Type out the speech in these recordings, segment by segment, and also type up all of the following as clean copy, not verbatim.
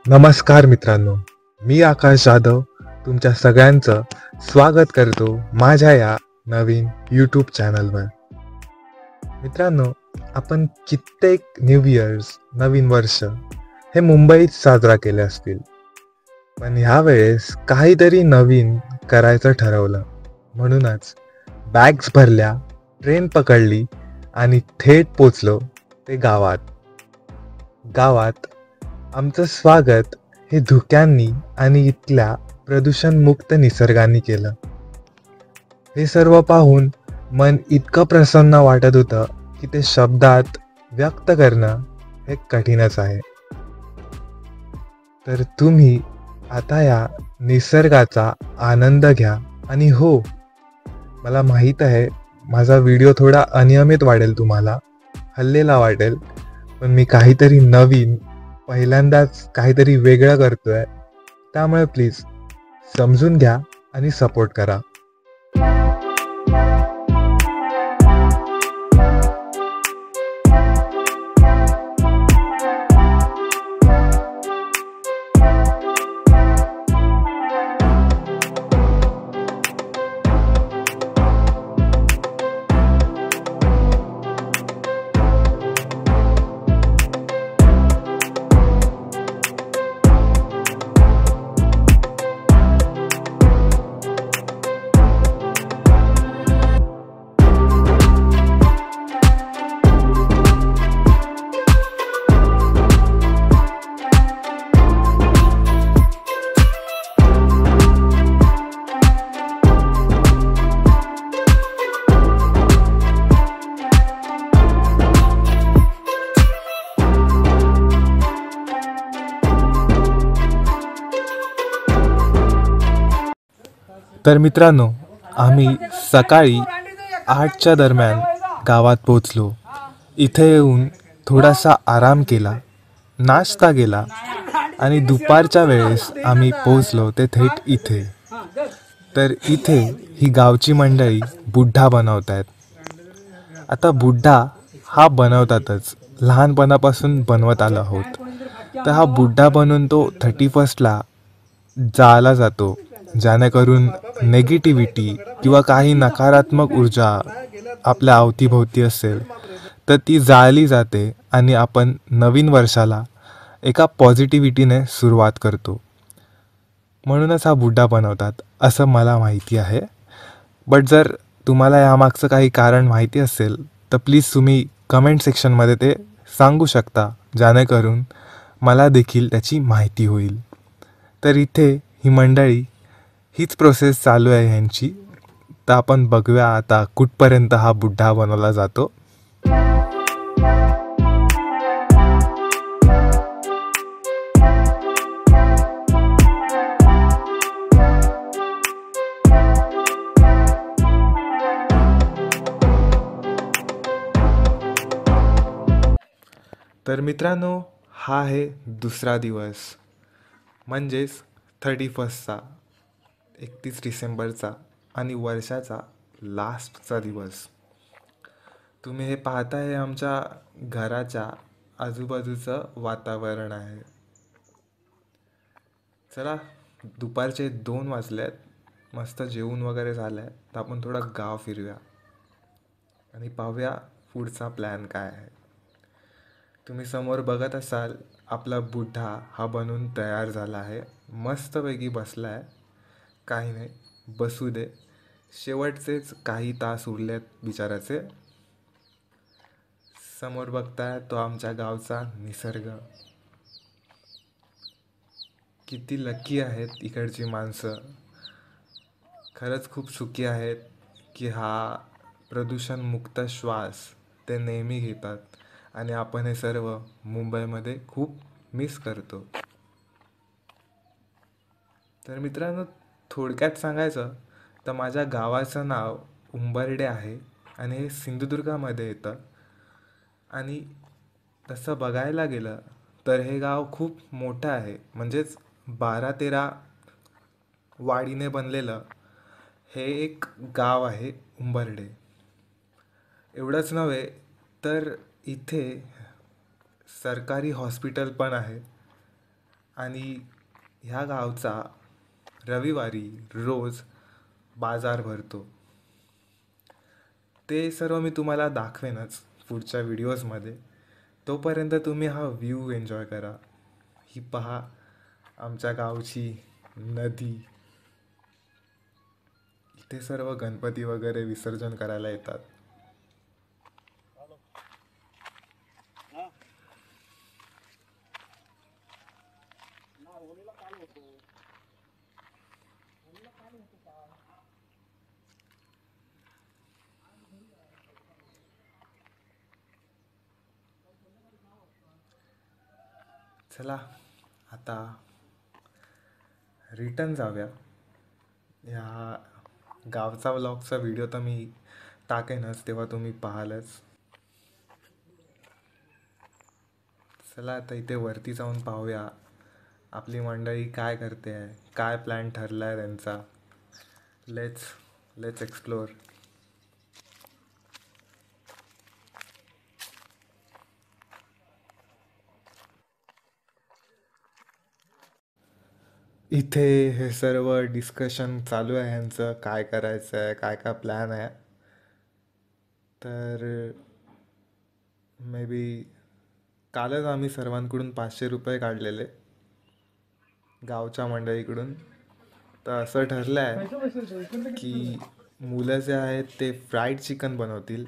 नमस्कार मित्रांनो, मी आकाश जाधव तुमच्या सगळ्यांचं स्वागत करतो माझ्या या नवीन यूट्यूब चॅनलवर. मित्रांनो, आपण कित्येक न्यू इयर्स नवीन वर्ष हे मुंबईत साजरा केले असतील, पण ह्यावेळेस काहीतरी नवीन करायचं ठरवलं. म्हणूनच बॅग्स भरल्या, ट्रेन पकडली आणि थेट पोचलो ते गावात. आमचं स्वागत हे धुक्यांनी आणि इथल्या प्रदूषणमुक्त निसर्गाने केलं. हे सर्व पाहून मन इतकं प्रसन्न वाटत होतं की ते शब्दात व्यक्त करणं हे कठीणच आहे. तर तुम्ही आता या निसर्गाचा आनंद घ्या. आणि हो, मला माहीत आहे माझा व्हिडिओ थोडा अनियमित वाटेल, तुम्हाला हललेला वाटेल, पण मी काहीतरी नवीन, पहिल्यांदाच काहीतरी वेगळं करतोय, त्यामुळे प्लीज समजून घ्या आणि सपोर्ट करा. तर मित्रांनो, आम्ही सकाळी 8च्या दरम्यान गावात पोचलो. इथे येऊन थोडासा आराम केला, नाश्ता केला आणि दुपारच्या वेळेस आम्ही पोचलो ते थेट इथे. तर इथे ही गावची मंडळी बुड्ढा बनवत आहेत. आता बुड्ढा हा बनवतातच, लहानपणापासून बनवत आलो आहोत. तर हा बुड्ढा बनवून तो 31ला जाळला जातो, जेणेकरून नेगेटिव्हिटी किंवा काही नकारात्मक ऊर्जा आपल्या अवतीभोवती असेल तर ती जाळली जाते आणि आपण नवीन वर्षाला एका पॉझिटिव्हिटीने सुरुवात करतो. म्हणूनच हा बुड्ढा बनवतात असं मला माहिती आहे. बट जर तुम्हाला यामागचं काही कारण माहिती असेल तर प्लीज तुम्ही कमेंट सेक्शनमध्ये ते सांगू शकता, जेणेकरून मला देखील त्याची माहिती होईल. तर इथे ही मंडळी, हीच प्रोसेस चालू आहे ह्यांची. तर आपण बघूया आता कुठपर्यंत हा बुड्ढा बनवला जातो. तर मित्रांनो, हा आहे दुसरा दिवस, म्हणजेच 31चा 31 डिसेंबरचा आणि वर्षाचा लास्टचा दिवस. तुम्ही हे पाहताय, आमच्या घराच्या आजूबाजूचं वातावरण आहे. चला, दुपारचे 2 वाजलेत, मस्त जेवून वगैरे झालं आहे, तर आपण थोडा गाव फिरूया आणि पाहूया पुढचा प्लॅन काय आहे. तुम्ही समोर बघत असाल, आपला बुड्ढा हा बनून तयार झाला आहे, मस्तपैकी बसला आहे. काही नाही, बसू दे, शेवटचेच काही तास उरलेत बिचाराचे. समोर बघताय तो आमच्या गावचा निसर्ग. किती लकी आहेत इकडची माणसं, खरंच खूप सुखी आहेत की हा प्रदूषणमुक्त श्वास ते नेहमी घेतात आणि आपण हे सर्व मुंबईमध्ये खूप मिस करतो. तर मित्रांनो, थोडक्यात सांगायचं तर माझ्या गावाचं नाव उंबर्डे आहे आणि हे सिंधुदुर्गामध्ये येतं. आणि तसं बघायला गेलं तर हे गाव खूप मोठं आहे, म्हणजेच 12-13 वाडीने बनलेलं हे एक गाव आहे उंबर्डे. एवढंच नव्हे तर इथे सरकारी हॉस्पिटल पण आहे आणि ह्या गावचा रविवारी रोज बाजार भरतो. ते सर्व मी तुम्हाला दाखवेनच पुढच्या व्हिडिओजमध्ये. तोपर्यंत तुम्ही हा व्ह्यू एन्जॉय करा. ही पहा आमच्या गावची नदी. इथे सर्व गणपती वगैरे विसर्जन करायला येतात. चला आता रिटर्न जाऊया. ह्या गावचा व्लॉगचा व्हिडिओ तर मी टाकेनच, तेव्हा तुम्ही पाहालच. चला आता इथे वरती जाऊन पाहूया आपली मंडळी काय करते आहे, काय प्लॅन ठरला आहे त्यांचा. Let's explore. इथे हे सर्व डिस्कशन चालू आहे ह्यांचं, काय करायचं आहे, काय काय प्लॅन आहे. तर मे बी कालच आम्ही सर्वांकडून 500 रुपये काढलेले गावच्या मंडळीकडून. तर असं ठरलं आहे की मुलं जे आहेत ते फ्राईड चिकन बनवतील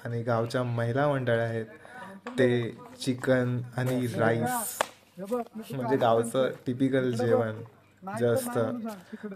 आणि गावच्या महिला मंडळ आहेत ते चिकन आणि राईस, म्हणजे गावचं टिपिकल जेवण जे असतं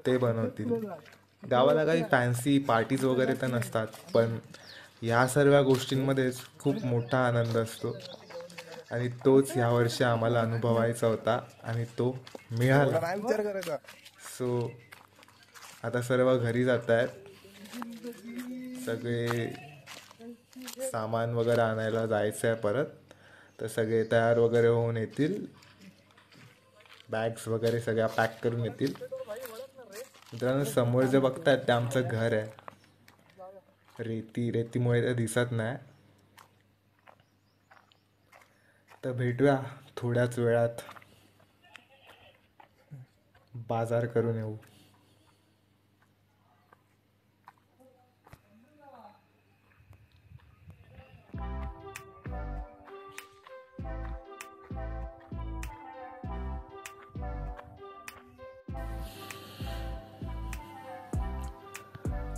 ते बनवतील. गावाला काही फॅन्सी पार्टीज वगैरे तर नसतात, पण ह्या सर्व गोष्टींमध्येच खूप मोठा आनंद असतो आणि तोच यावर्षी आम्हाला अनुभवायचा होता आणि तो मिळाला. सो आता सर्व घरी जात आहेत. सगळे सामान वगैरे आणायला जायचं आहे परत. तर सगळे तयार वगैरे होऊन येतील, बॅग्स वगैरे सगळ्या पॅक करून येतील. मित्रांनो, समोर जे बघतायत ते आमचं घर आहे. रेतीमुळे ते दिसत नाही. तर भेटूया थोड्याच वेळात, बाजार करून येऊ.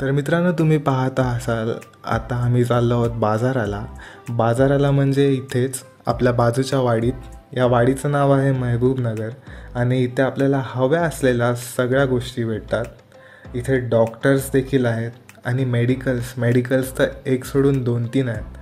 तर मित्रांनो, तुम्ही पाहता असाल आता आम्ही चाललो आहोत बाजाराला म्हणजे इथेच आपल्या बाजूच्या वाडीत. या वाडीचं नाव आहे महबूबनगर आणि इथे आपल्याला हव्या असलेल्या सगळ्या गोष्टी भेटतात. इथे डॉक्टर्स देखील आहेत आणि मेडिकल्स तर एक सोडून 2-3 आहेत.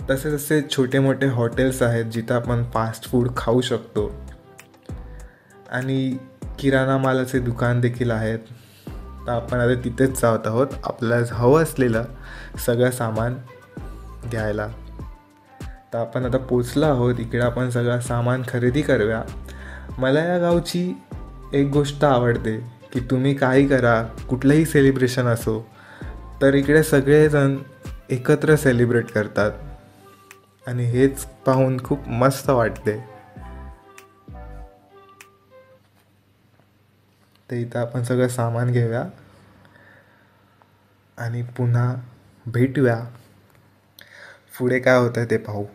तसे छोटे मोठे हॉटेल्स आहेत जिथं आपण फास्ट फूड खाऊ शकतो आणि किराणा मालाचे दुकान देखील आहेत. तर आपण आता तिथेच जात आहोत आपल्याला हवं असलेलं सगळं सामान घ्यायला. तर आपण आता पोचलो आहोत इकडे. आपण सगळं सामान खरेदी करूया. मला या गावची एक गोष्ट आवडते की तुम्ही काही करा, कुठलंही सेलिब्रेशन असो, तर इकडे सगळेजण एकत्र सेलिब्रेट करतात आणि हेच पाहून खूप मस्त वाटते. तर इथं आपण सगळं सामान घेऊया आणि पुन्हा भेटूया. पुढे काय होतं ते पाहू.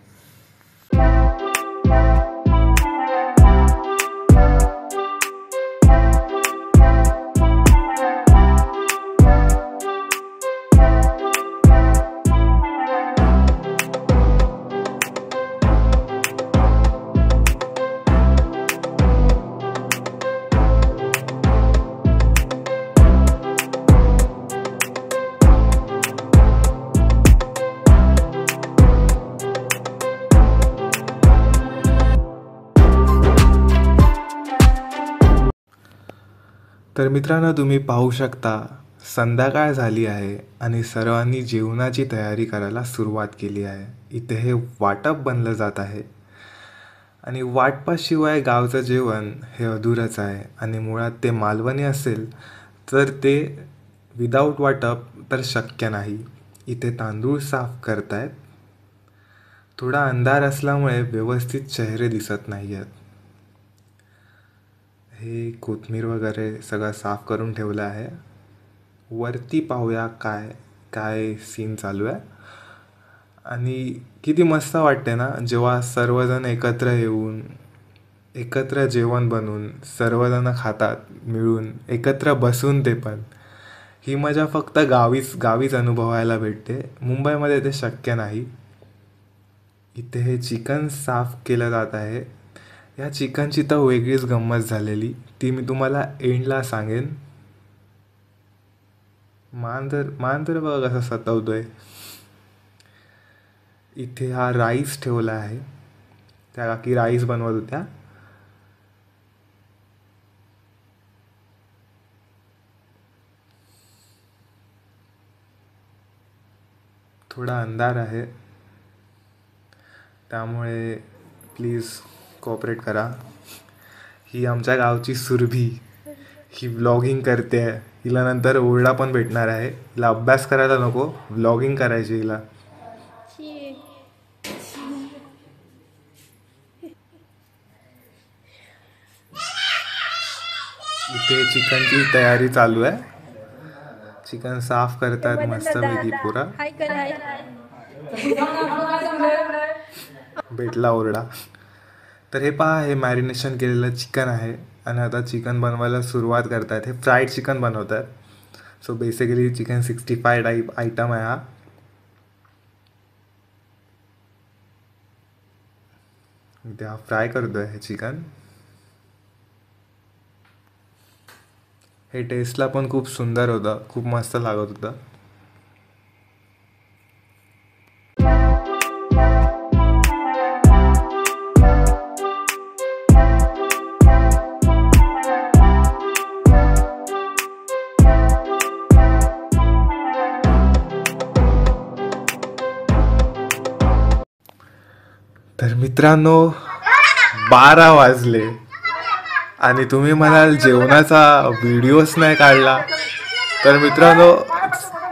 तर मित्रांनो, तुम्ही पाहू शकता संध्याकाळ झाली आहे आणि सर्वांनी जेवणाची तयारी करायला सुरुवात केली आहे. इथे हे वाटप बनलं जात आहे आणि वाटपाशिवाय गावचं जेवण हे अधुरंच आहे. आणि मुळात ते मालवणी असेल तर ते विदाऊट वाटप तर शक्य नाही. इथे तांदूळ साफ करतायत. थोडा अंधार असल्यामुळे व्यवस्थित चेहरे दिसत नाही आहेत. हे कोथिंबीर वगैरे सगळं साफ करून ठेवलं आहे. वरती पाहूया काय काय सीन चालू आहे. आणि किती मस्त वाटते ना जेव्हा सर्वजण एकत्र येऊन एकत्र जेवण बनवून सर्वजण खातात मिळून एकत्र बसून. ते पण ही मजा फक्त गावीच अनुभवायला भेटते. मुंबईमध्ये ते शक्य नाही. इथे हे चिकन साफ केलं जात आहे. या चिकनची तर वेगळीच गंमत झालेली, ती मी तुम्हाला एंडला सांगेन. मान तर बघा कसं सतवतोय. इथे हा राईस ठेवला आहे, त्या काकी राईस बनवत होत्या. थोडा अंधार आहे त्यामुळे प्लीज कोऑपरेट करा. ही आमच्या गावची सुरभी, ही व्लॉगिंग करते. हिला नंतर ओरडा पण भेटणार आहे. हिला अभ्यास करायला नको, व्लॉगिंग करायची हिला. इथे चिकनची तयारी चालू आहे. चिकन साफ करतात मस्तपैकी पुरा. भेटला ओरडा. तर हे पहा, हे मॅरिनेशन केलेलं चिकन आहे आणि आता चिकन बनवायला सुरुवात करतात. हे फ्राईड चिकन बनवतात. So basically chicken 65 type item आहे हा. इथे हा फ्राय करतोय हे चिकन. हे टेस्टला पण खूप सुंदर होतं, खूप मस्त लागत होतं. तर मित्रांनो 12 वाजले आणि तुम्ही म्हणाल जेवणाचा व्हिडिओच नाही काढला. तर मित्रांनो,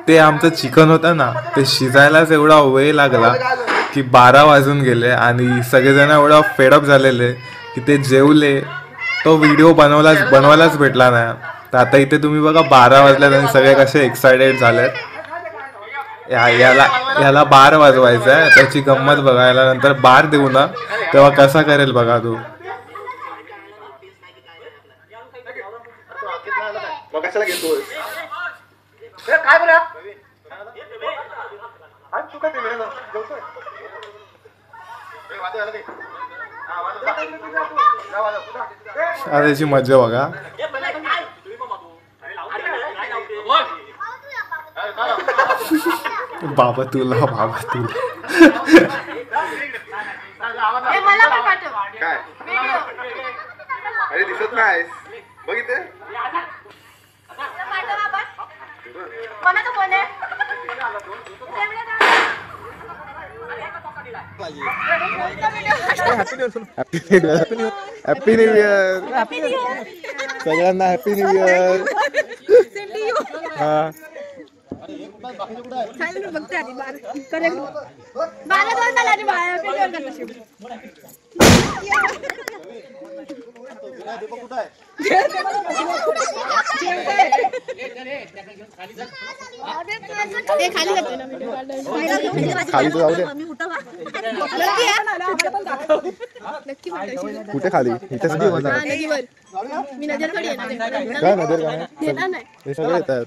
ते आमचं चिकन होतं ना, ते शिजायलाच एवढा वेळ लागला की 12 वाजून गेले आणि सगळेजण एवढा फेडअप झालेले की ते जेवले. तो व्हिडिओ बनवायलाच भेटला नाही. तर आता इथे तुम्ही बघा 12 वाजल्यात आणि सगळे कसे एक्सायटेड झालेत. याला बार वाजवायचा आहे. त्याची गंमत बघायला नंतर बार देऊ ना, तेव्हा कसा करेल बघा तू. कशाला घेतोय काय बोला तू काय जेवतोय. त्याची मजा बघा. बाबा तुला काय अरे दिसत नाही बघितलं. हॅपी न्यू इयर सगळ्यांना. Happy new year. हा कुठे खाली मी नजर काय नजर काय हे सगळे येतात.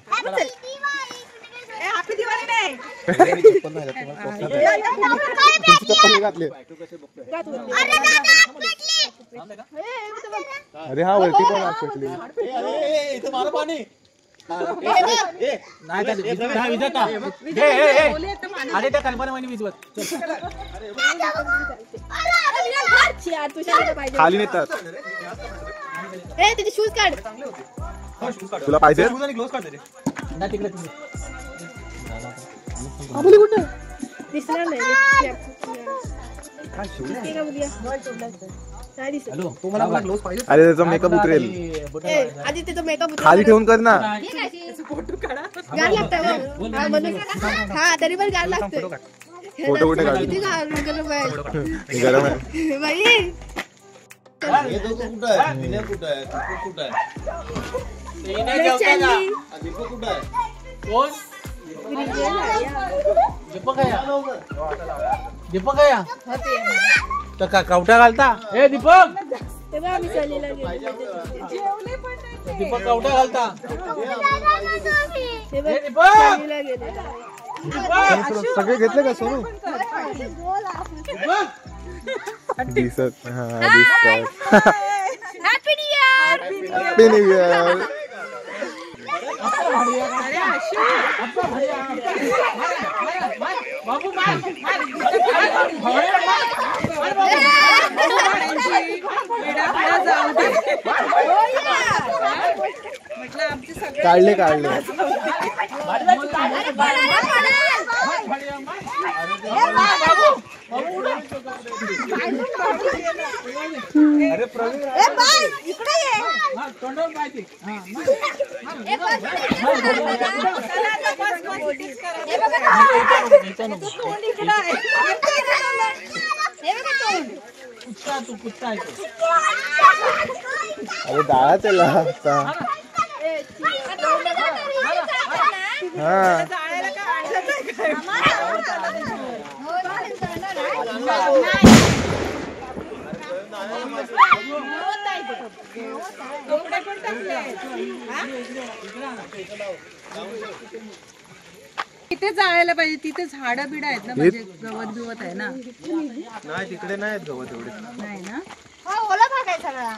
अरे हा वरती पण पेटली. खाली नेतात. शूज काढ. तुला पाहिजे दिसणार नाही. अरे त्याचा मेकअप उतरेल. आधी त्याचा मेकअप खाली ठेवून कर ना. गार लागतं. हा तरी पण गार लागतं. फोटो कुठे काढ. गरम आहे गरम आहे बाई. हे दोघं कुठं आहे? विनय कुठं आहे? दीपक कुठं आहे? दीपक कुठं आहे? कोण? दीपक आहे. दीपक आहे तर का कवटा घालता? हे दीपक, तेव्हा आम्ही सहलीला गेलो. दीपक कवटा घालता. तेव्हा हे दीपक, सहलीला गेलो. सगळे घेतले का सोनू? दीपक. दिसत हा दिसतात. Happy new year. Happy new year. बाबू मार. काढले अरे प्रवीण तोंडावर माहिती. तू कुत्ता आहे तो. अरे डाळा त्याला आता. हा तिथे जायला पाहिजे. तिथे झाडं बिड आहेत ना, म्हणजे गवत बिवत आहे ना. नाही तिकडे नाही गवत एवढे. नाही ना. ओला भाग आहे सगळा.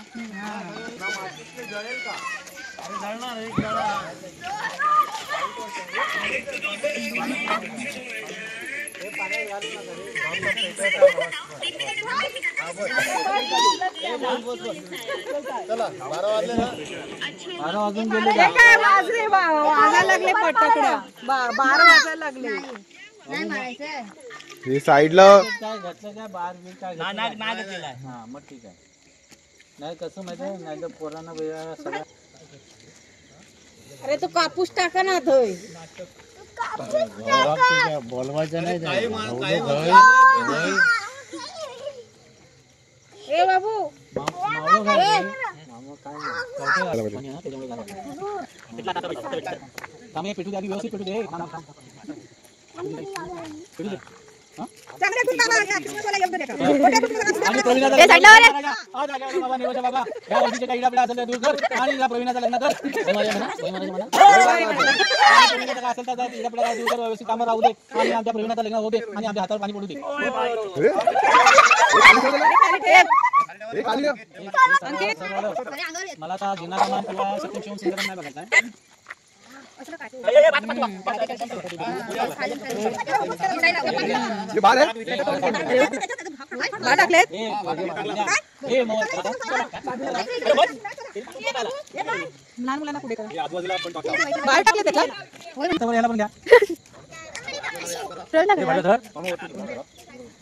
बारा वाजून गेले. हे काय वाजले वाजायला लागले फटाकडा. 12 वाजायला लागले. हे साईडला काय घातलं काय बाहेर बिर काय घातलं? हा मग ठीक आहे. नाही कसं माहितीये, नाही तर पोरांना वेळा सगळ्या. अरे तो कापूस टाका ना थोय. बोलवायचं नाही. ए बाबू पेटू द्या, व्यवस्थित पेटू दे. आणि प्रवीणाचा बाबा निवडा बाबा या वर्षीचे काही इडापिडा असेल तर दूर कर आणि या प्रवीणाचं लग्न कर. प्रवीणाचं असेल तर इडापिडा दूर कर, व्यवस्थित कामं राहू दे आणि आमच्या प्रवीणाचं लग्न होऊ दे आणि आमच्या हातावर पाणी पडू दे. मला आता जिना किंवा सत्यम सुंदर नाही बघायचं आहे. लहान मुलांना पुढे करा. बाहेर टाकले त्याच्यात. याला पण घ्या.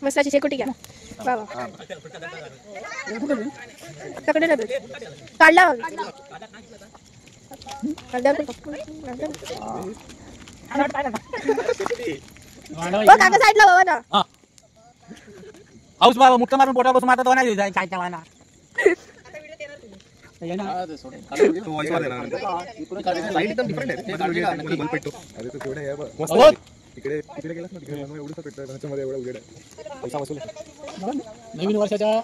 मसाची शेकोटी घ्या बाबा. तकडे ना काढला. काका साईडला बाबा ना. हाऊस मुठ्ठा मारून पोटा बसून मारता तो नाही काय ठेवाना. नवीन वर्षाच्या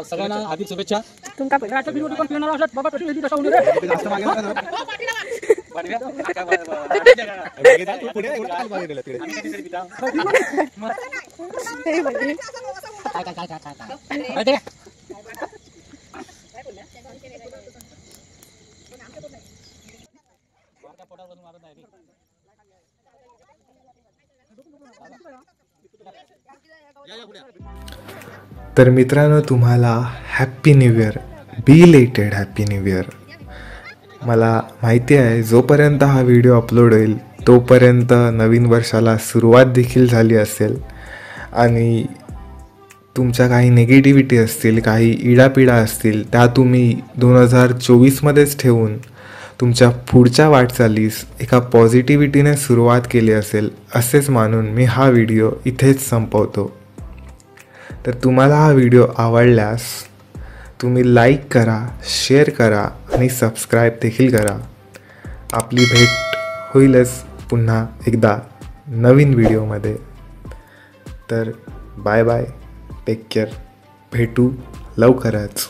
सगळ्यांना हार्दिक शुभेच्छा. तुमका तर मित्रांनो, तुम्हाला happy new year, belated happy new year. मला माहिती आहे जोपर्यंत हा व्हिडिओ अपलोड होईल तोपर्यंत नवीन वर्षाला सुरुवात देखील झाली असेल आणि तुमच्या काही निगेटिव्हिटी असतील, काही इडापिडा असतील, त्या तुम्ही 2024मध्येच ठेवून तुमच्या पुढच्या वाटचालीस एका पॉझिटिव्हिटीने सुरुवात केली असेल असेच मानून मी हा व्हिडिओ इथेच संपवतो. तर तुम्हाला हा व्हिडिओ आवडल्यास तुम्ही लाईक करा, शेअर करा आणि सबस्क्राईब देखील करा. आपली भेट होईलच पुन्हा एकदा नवीन व्हिडिओमध्ये. तर बाय बाय, टेक केअर, भेटू लवकरच.